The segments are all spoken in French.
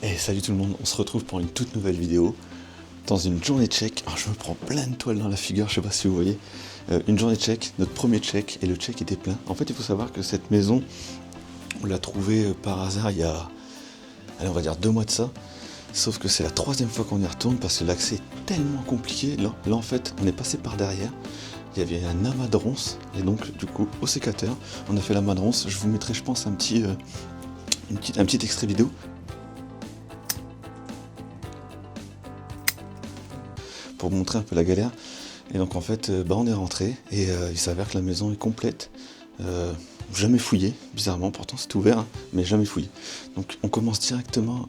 Et salut tout le monde, on se retrouve pour une toute nouvelle vidéo dans une journée check. Alors je me prends plein de toiles dans la figure, je sais pas si vous voyez. Une journée check, notre premier check, et le check était plein. En fait, il faut savoir que cette maison, on l'a trouvée par hasard il y a, allez, on va dire 2 mois de ça. Sauf que c'est la 3e fois qu'on y retourne parce que l'accès est tellement compliqué. Là en fait, on est passé par derrière. Il y avait un amas de ronces, et donc du coup au sécateur, on a fait l'amas de ronces. Je vous mettrai, je pense, un petit extrait vidéo pour vous montrer un peu la galère. Et donc en fait, on est rentré et il s'avère que la maison est complète. Jamais fouillé, bizarrement, pourtant c'est ouvert, hein, mais jamais fouillé. Donc on commence directement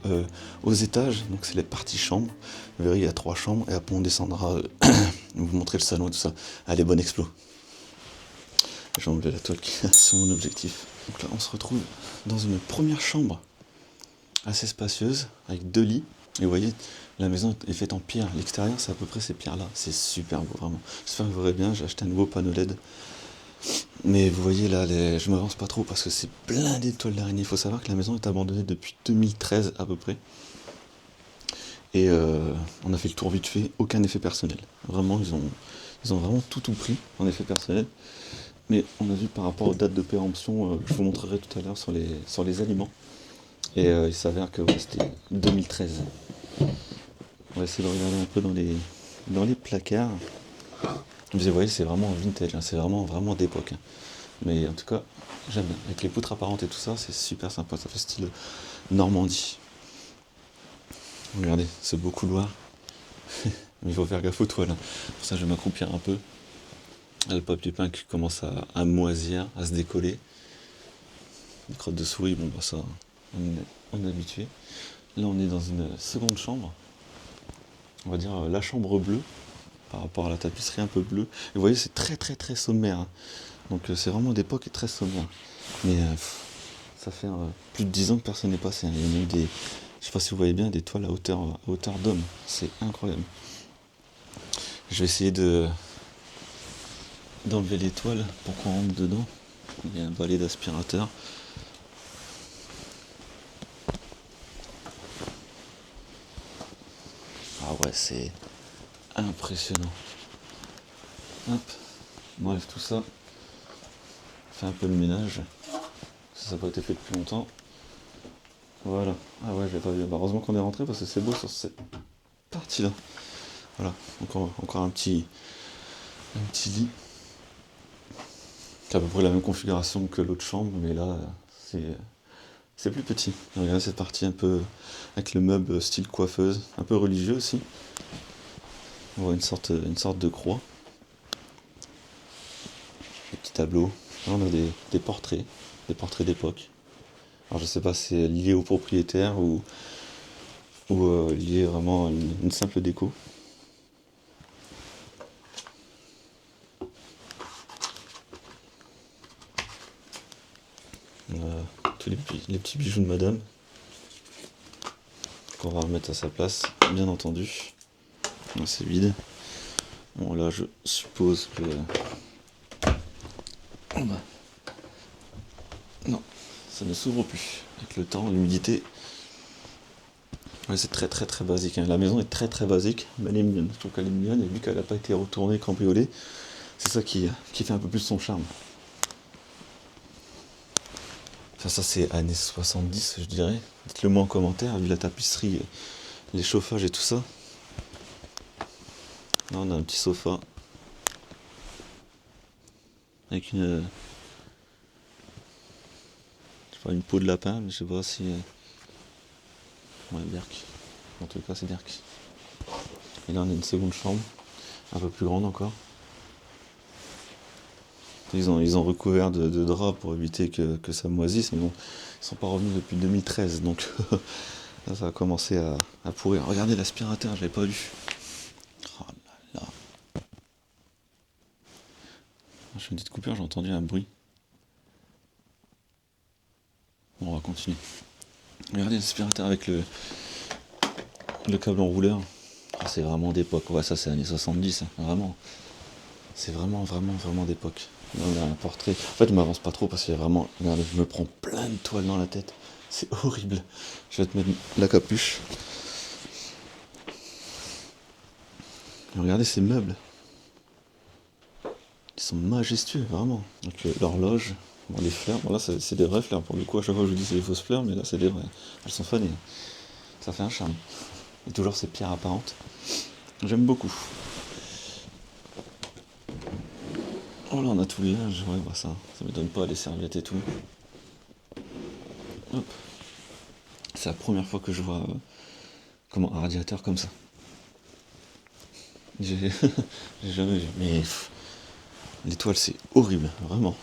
aux étages, donc c'est les parties chambres. Vous verrez, il y a 3 chambres, et après on descendra, vous montrer le salon et tout ça. Allez, bon explo. J'ai enlevé la toile qui est sur mon objectif. Donc là on se retrouve dans une première chambre assez spacieuse, avec 2 lits. Et vous voyez, la maison est faite en pierre. L'extérieur, c'est à peu près ces pierres-là. C'est super beau, vraiment. J'espère que vous verrez bien. J'ai acheté un nouveau panneau LED. Mais vous voyez là, je m'avance pas trop parce que c'est plein d'étoiles d'araignée. Il faut savoir que la maison est abandonnée depuis 2013 à peu près. Et on a fait le tour vite fait. Aucun effet personnel. Vraiment, ils ont vraiment tout pris en effet personnel. Mais on a vu par rapport aux dates de péremption, je vous montrerai tout à l'heure sur les aliments. Et il s'avère que ouais, c'était 2013. On va essayer de regarder un peu dans les placards. Vous voyez, c'est vraiment vintage, hein, c'est vraiment d'époque. Hein. Mais en tout cas, j'aime bien. Avec les poutres apparentes et tout ça, c'est super sympa. Ça fait style Normandie. Regardez, ce beau couloir. Mais il faut faire gaffe aux toiles. Hein. Pour ça, je vais m'accroupir un peu. Le papier peint qui commence à moisir, à se décoller. Une crotte de souris, bon, bah ça, on est habitué. Là, on est dans une seconde chambre. On va dire la chambre bleue, par rapport à la tapisserie un peu bleue. Et vous voyez, c'est très sommaire. Hein. Donc c'est vraiment d'époque et très sommaire. Mais ça fait plus de 10 ans que personne n'est passé. Hein. Il y en a eu des, je sais pas si vous voyez bien, des toiles à hauteur d'homme. C'est incroyable. Je vais essayer d'enlever les toiles pour qu'on rentre dedans. Il y a un balai d'aspirateur. Ah ouais, c'est impressionnant. Hop, on enlève tout ça. On fait un peu le ménage. Ça n'a pas été fait depuis longtemps. Voilà. Ah ouais, j'ai pas vu. Bah, heureusement qu'on est rentré parce que c'est beau sur cette partie-là. Voilà. Encore un petit lit. C'est à peu près la même configuration que l'autre chambre, mais là, c'est plus petit. Regardez cette partie un peu avec le meuble style coiffeuse, un peu religieux aussi. On voit une sorte de croix. Des petits tableaux. Là, on a des portraits d'époque. Alors je sais pas si c'est lié au propriétaire ou lié vraiment à une simple déco. Tous les petits bijoux de madame qu'on va remettre à sa place, bien entendu. Là, c'est vide. Bon, là, je suppose que... Oh bah. Non, ça ne s'ouvre plus. Avec le temps, l'humidité... Ouais, c'est très basique. Hein. La maison est très basique, mais elle est mignonne. Je trouve qu'elle est mignonne, et vu qu'elle n'a pas été retournée, cambriolée, c'est ça qui fait un peu plus son charme. Enfin, ça, c'est années 70, je dirais. Dites-le moi en commentaire, vu la tapisserie, les chauffages et tout ça. Là, on a un petit sofa. Avec une peau de lapin, mais je sais pas si... Ouais, Berk. En tout cas, c'est Berk. Et là, on a une seconde chambre, un peu plus grande encore. Ils ont recouvert de draps pour éviter que ça moisisse, mais bon, ils sont pas revenus depuis 2013, donc là, ça a commencé à pourrir. Regardez l'aspirateur, je l'avais pas vu. Oh là là. Je fais une petite coupure, j'ai entendu un bruit. Bon, on va continuer. Regardez l'aspirateur avec le câble enrouleur. Ah, c'est vraiment d'époque. Ouais, ça c'est années 70, hein, vraiment. C'est vraiment d'époque. Là, on a un portrait. En fait, je m'avance pas trop parce qu'il y a vraiment... Regardez, je me prends plein de toiles dans la tête. C'est horrible. Je vais te mettre la capuche. Et regardez ces meubles. Ils sont majestueux, vraiment. Donc l'horloge, bon, les fleurs, bon là c'est des vraies fleurs. Pour le coup, à chaque fois je vous dis c'est des fausses fleurs, mais là c'est des vraies. Elles sont fanées. Ça fait un charme. Et toujours ces pierres apparentes. J'aime beaucoup. Oh là on a tout le linge, ouais bah ça m'étonne pas, les serviettes et tout. Hop. C'est la première fois que je vois comment un radiateur comme ça. J'ai j'ai jamais vu. Mais l'étoile c'est horrible, vraiment.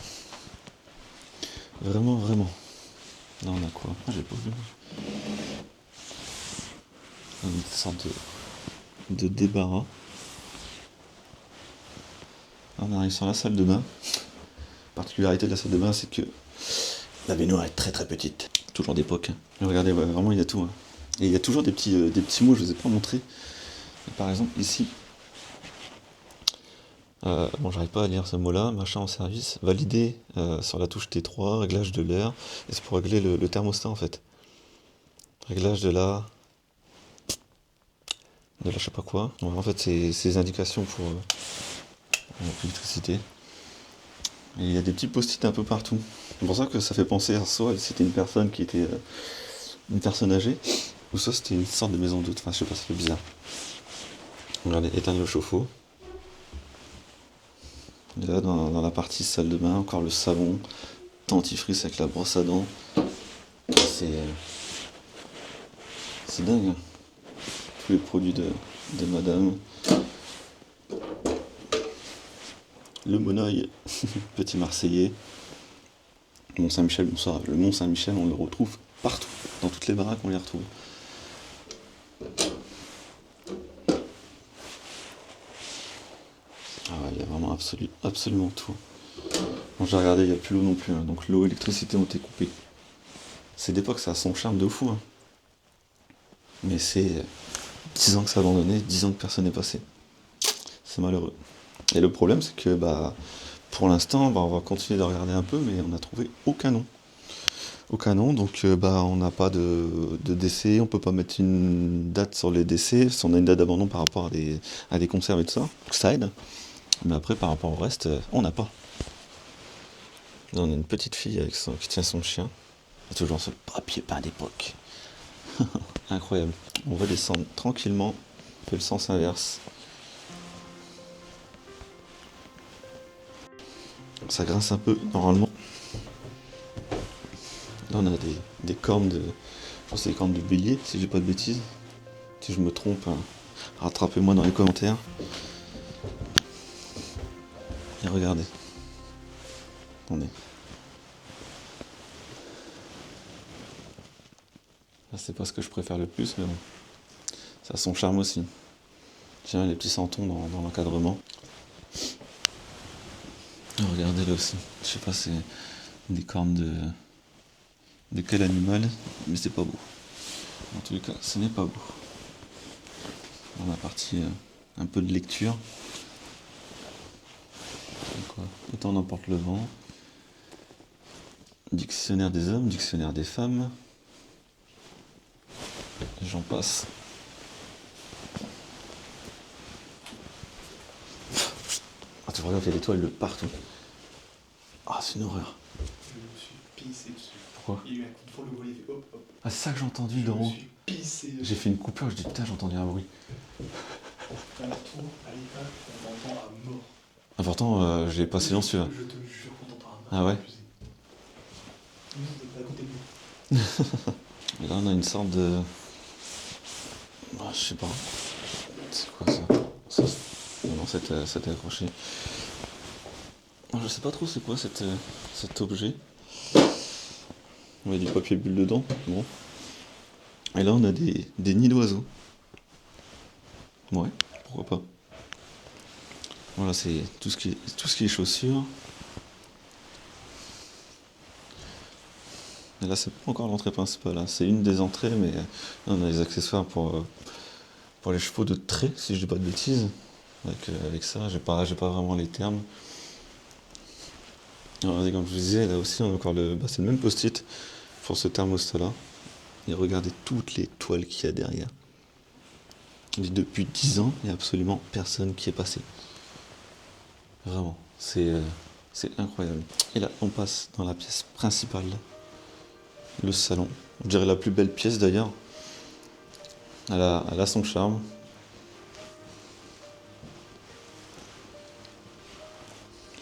Vraiment, vraiment. Là on a quoi? Ah, j'ai pas vu. Une sorte de débarras. On arrive sur la salle de bain. La particularité de la salle de bain, c'est que la baignoire est très très petite. Toujours d'époque. Mais regardez, ouais, vraiment il y a tout. Hein. Et il y a toujours des petits mots, je ne vous ai pas montré. Par exemple, ici, bon, j'arrive pas à lire ce mot-là, machin en service, valider sur la touche T3, réglage de l'air, et c'est pour régler le thermostat en fait. Réglage de la je sais pas quoi. Donc, en fait, c'est des indications pour l'électricité. Et il y a des petits post-it un peu partout. C'est pour ça que ça fait penser à soit c'était une personne qui était une personne âgée, ou soit c'était une sorte de maison d'hôte. Enfin, je sais pas, ça fait bizarre. Regardez, éteindre le chauffe-eau. Et là, dans la partie salle de bain, encore le savon, dentifrice avec la brosse à dents. C'est dingue. Hein. Tous les produits de madame. Le monoeil, petit marseillais. Mont Saint-Michel, bonsoir. Le Mont Saint-Michel, on le retrouve partout. Dans toutes les baraques, on les retrouve. Ah ouais, il y a vraiment absolument tout. Bon, j'ai regardé, il n'y a plus l'eau non plus. Hein. Donc l'eau et l'électricité ont été coupées. C'est d'époque, ça a son charme de fou. Hein. Mais c'est 10 ans que ça a abandonné, 10 ans que personne n'est passé. C'est malheureux. Et le problème, c'est que pour l'instant, on va continuer de regarder un peu, mais on n'a trouvé aucun nom. Aucun nom, donc on n'a pas de décès, on peut pas mettre une date sur les décès, si on a une date d'abandon par rapport à des conserves et tout ça, ça aide. Mais après, par rapport au reste, on n'a pas. Là, on a une petite fille qui tient son chien. Il y a toujours ce papier peint d'époque. Incroyable. On va descendre tranquillement, on fait le sens inverse. Ça grince un peu, normalement. Là, on a des cornes de... Je pense que c'est des cornes de bélier, si j'ai pas de bêtises. Si je me trompe, hein, rattrapez-moi dans les commentaires. Et regardez. Attendez. Là, c'est pas ce que je préfère le plus, mais bon. Ça a son charme aussi. Tiens, les petits santons dans l'encadrement. Regardez là aussi. Je sais pas, c'est des cornes de quel animal, mais c'est pas beau. En tous les cas, ce n'est pas beau. Dans la partie un peu de lecture. Quoi autant n'emporte le vent. Dictionnaire des hommes, dictionnaire des femmes. Et j'en passe. Ah, tu regardes, il y a des toiles de partout. Ah, c'est une horreur. Je me suis pissé dessus. Pourquoi? Il y a eu un coup de foudre, le volet fait hop hop. Ah, c'est ça que j'ai entendu Je dans me suis pissé dessus. J'ai fait une coupure, je dis putain, j'ai entendu un bruit. Un retour à l'étage, on t'entend à mort. Ah, pourtant, j'ai pas silencieux. Hein. Je te jure qu'on t'entend à mort. Ah ouais? À côté de nous. Et là, on a une sorte de... Ah, je sais pas. C'est quoi ça? Non, c'était accroché. Je sais pas trop c'est quoi cet objet. On a du papier bulle dedans. Bon. Et là, on a des nids d'oiseaux. Ouais, pourquoi pas. Voilà, c'est tout ce qui est chaussures. Et là, c'est pas encore l'entrée principale. Hein. C'est une des entrées, mais là, on a les accessoires pour les chevaux de trait, si je dis pas de bêtises. Avec ça, j'ai pas vraiment les termes. Alors, comme je vous disais, là aussi, on a encore c'est le même post-it. pour ce thermostat-là. Et regardez toutes les toiles qu'il y a derrière. Et depuis 10 ans, il n'y a absolument personne qui est passé. Vraiment, c'est incroyable. Et là, on passe dans la pièce principale, le salon. On dirait la plus belle pièce d'ailleurs. Elle a son charme.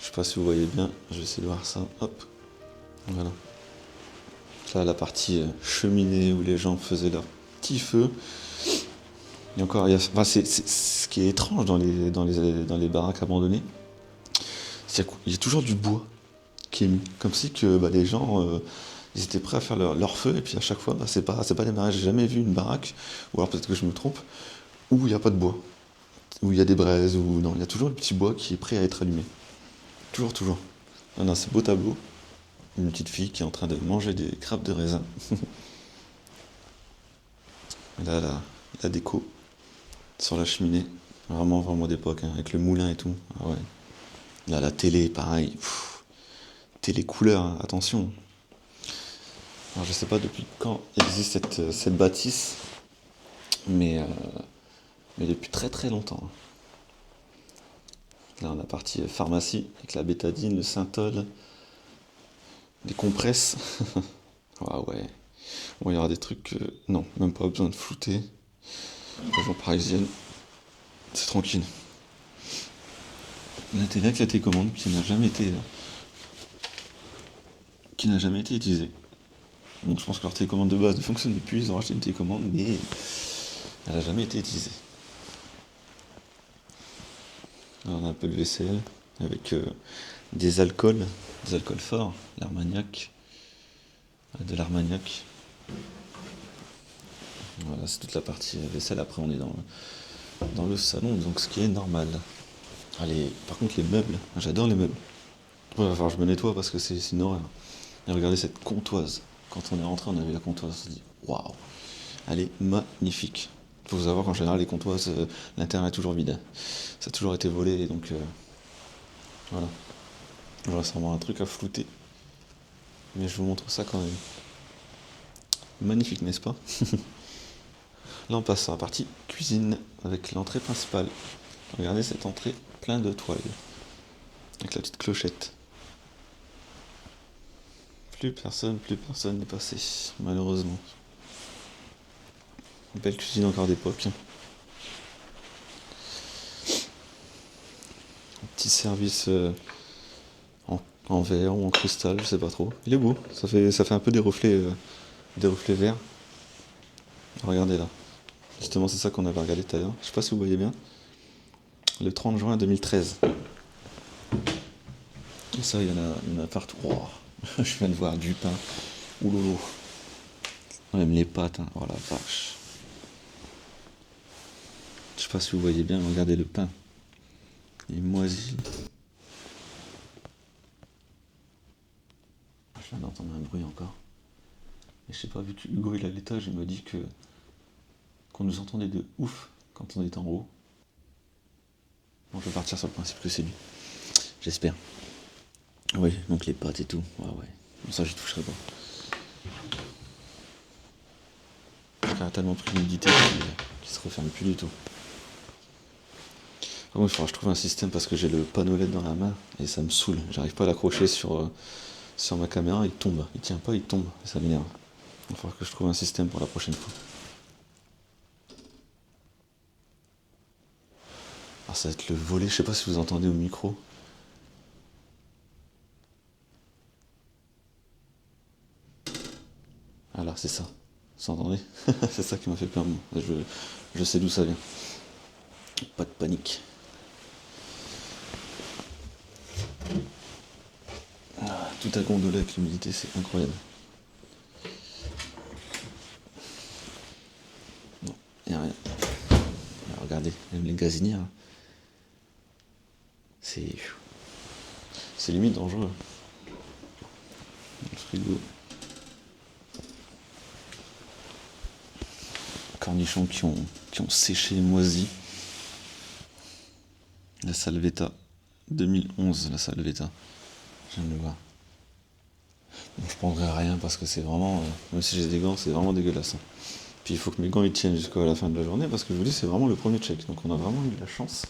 Je sais pas si vous voyez bien, je vais essayer de voir ça. Hop, voilà. Là, la partie cheminée où les gens faisaient leur petit feu. Et encore, enfin, c'est ce qui est étrange dans les baraques abandonnées. C'est qu'il y a toujours du bois qui est mis. Comme si que les gens ils étaient prêts à faire leur feu, et puis à chaque fois, c'est pas démarré. J'ai jamais vu une baraque, ou alors peut-être que je me trompe, où il n'y a pas de bois. Où il y a des braises, ou non, il y a toujours le petit bois qui est prêt à être allumé. Toujours, toujours. On a ce beau tableau, une petite fille qui est en train de manger des crêpes de raisin. Et là, la déco sur la cheminée, vraiment, vraiment d'époque, hein, avec le moulin et tout. Ah ouais. Là, la télé, pareil. Télé couleur, hein, attention. Alors, je sais pas depuis quand existe cette bâtisse, mais depuis très très longtemps. Là, on a la partie pharmacie, avec la bétadine, le synthol, des compresses. Ah ouais. Bon, il y aura des trucs. Non, même pas besoin de flouter. Région parisienne, c'est tranquille. La télé avec la télécommande qui n'a jamais été utilisée. Donc je pense que leur télécommande de base ne fonctionne plus, ils ont racheté une télécommande, mais elle n'a jamais été utilisée. Alors on a un peu le vaisselle avec des alcools forts, l'Armagnac, de l'Armagnac. Voilà, c'est toute la partie vaisselle. Après on est dans le salon, donc ce qui est normal. Allez, par contre les meubles, j'adore les meubles. Ouais, enfin je me nettoie parce que c'est une horreur. Et regardez cette comptoise. Quand on est rentré, on avait la comptoise, on s'est dit waouh, elle est magnifique. Il faut savoir qu'en général les comptoises, l'intérieur est toujours vide. Ça a toujours été volé, et donc voilà. Voilà, c'est vraiment un truc à flouter. Mais je vous montre ça quand même. Magnifique, n'est-ce pas? Là on passe sur la partie cuisine avec l'entrée principale. Regardez cette entrée pleine de toiles. Avec la petite clochette. Plus personne n'est passé, malheureusement. Belle cuisine encore d'époque. Petit service en verre ou en cristal, je sais pas trop. Il est beau, ça fait un peu des reflets verts. Regardez là. Justement, c'est ça qu'on avait regardé tout à l'heure. Je sais pas si vous voyez bien. Le 30 juin 2013. Et ça, il y en a partout. Oh, je viens de voir du pain. Ouloulou. Même les pâtes, hein. Oh la vache. Je sais pas si vous voyez bien, regardez le pain. Il est moisi. Je viens d'entendre un bruit encore. Et je sais pas, vu que Hugo il est à l'étage, il m'a dit qu'on nous entendait de ouf quand on était en haut. Bon, je vais partir sur le principe que c'est lui. J'espère. Oui, donc les pâtes et tout. Ouais. Bon, ça, j'y toucherai pas. Il a tellement pris l'humidité qu'il se referme plus du tout. Moi, il faudra que je trouve un système parce que j'ai le panneau LED dans la main et ça me saoule. J'arrive pas à l'accrocher sur ma caméra, il tombe. Il tient pas, il tombe. Et ça m'énerve. Il va falloir que je trouve un système pour la prochaine fois. Alors ça va être le volet, je sais pas si vous entendez au micro. Alors c'est ça. Vous entendez? C'est ça qui m'a fait peur. Je sais d'où ça vient. Pas de panique. Tout a gondolé avec l'humidité, c'est incroyable. Non, y a rien. Alors, regardez, même les gazinières. C'est limite dangereux. Le frigo. Cornichons qui ont séché, moisi. La Salvetta. 2011, la Salvetta. Je viens de le voir. Je prendrai rien parce que c'est vraiment, même si j'ai des gants, c'est vraiment dégueulasse, hein. Puis il faut que mes gants ils tiennent jusqu'à la fin de la journée parce que je vous dis, c'est vraiment le premier check. Donc on a vraiment eu de la chance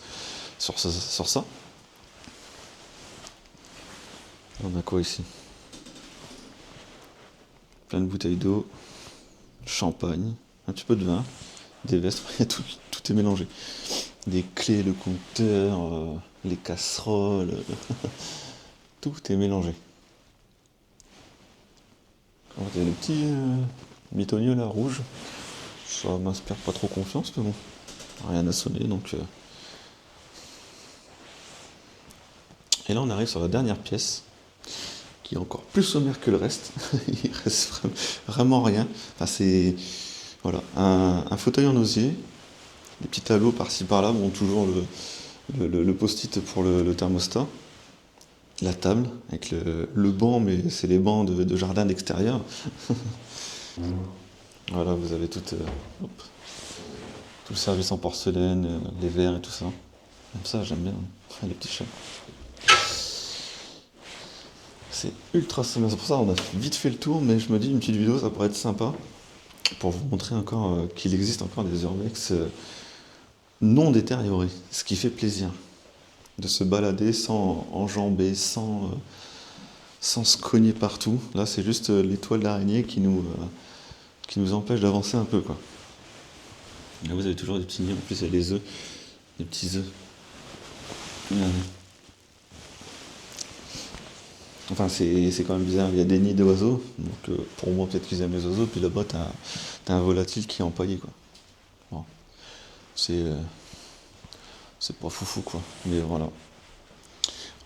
sur ça. On a quoi ici? Plein de bouteilles d'eau, champagne, un petit peu de vin, des vestes, tout est mélangé. Des clés, le compteur, les casseroles, tout est mélangé. Il y a le petit bitonnier là, rouge. Ça m'inspire pas trop confiance, mais bon, rien à sonner donc. Et là on arrive sur la dernière pièce, qui est encore plus sommaire que le reste. Il reste vraiment rien. Enfin, c'est voilà, un fauteuil en osier, des petits tableaux par-ci par-là, bon toujours le post-it pour le thermostat, la table avec le banc, mais c'est les bancs de jardin d'extérieur. Voilà, vous avez tout le service en porcelaine, les verres et tout ça. Comme ça, j'aime bien, hein, les petits chats. C'est ultra sommaire. C'est pour ça qu'on a vite fait le tour, mais je me dis une petite vidéo, ça pourrait être sympa pour vous montrer encore qu'il existe encore des urbex non détériorés, ce qui fait plaisir de se balader sans enjamber, sans se cogner partout. Là, c'est juste les toiles d'araignée qui nous empêchent d'avancer un peu, quoi. Là, vous avez toujours des petits nids. En plus, il y a des œufs, des petits œufs. Enfin, c'est quand même bizarre. Il y a des nids d'oiseaux. Donc, pour moi, peut-être qu'ils aiment les oiseaux. Puis là-bas, t'as un volatile qui est empaillé, quoi. Bon. C'est pas foufou, quoi. Mais voilà.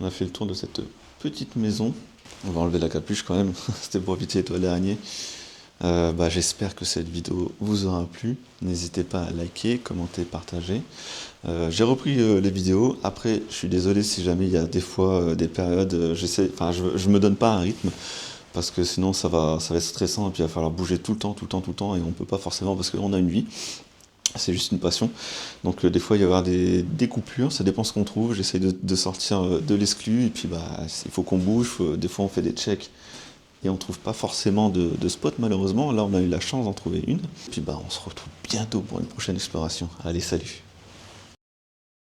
On a fait le tour de cette petite maison. On va enlever la capuche quand même. C'était pour éviter les toiles d'araignée. J'espère que cette vidéo vous aura plu. N'hésitez pas à liker, commenter, partager. J'ai repris les vidéos. Après, je suis désolé si jamais il y a des fois des périodes, je me donne pas un rythme parce que sinon ça va être stressant et puis il va falloir bouger tout le temps et on peut pas forcément parce qu'on a une vie. C'est juste une passion. Donc des fois il va y avoir des coupures, ça dépend ce qu'on trouve. J'essaye de sortir de l'exclu et puis il faut qu'on bouge. Des fois on fait des checks et on trouve pas forcément de spot malheureusement. Là on a eu la chance d'en trouver une. Puis on se retrouve bientôt pour une prochaine exploration. Allez, salut!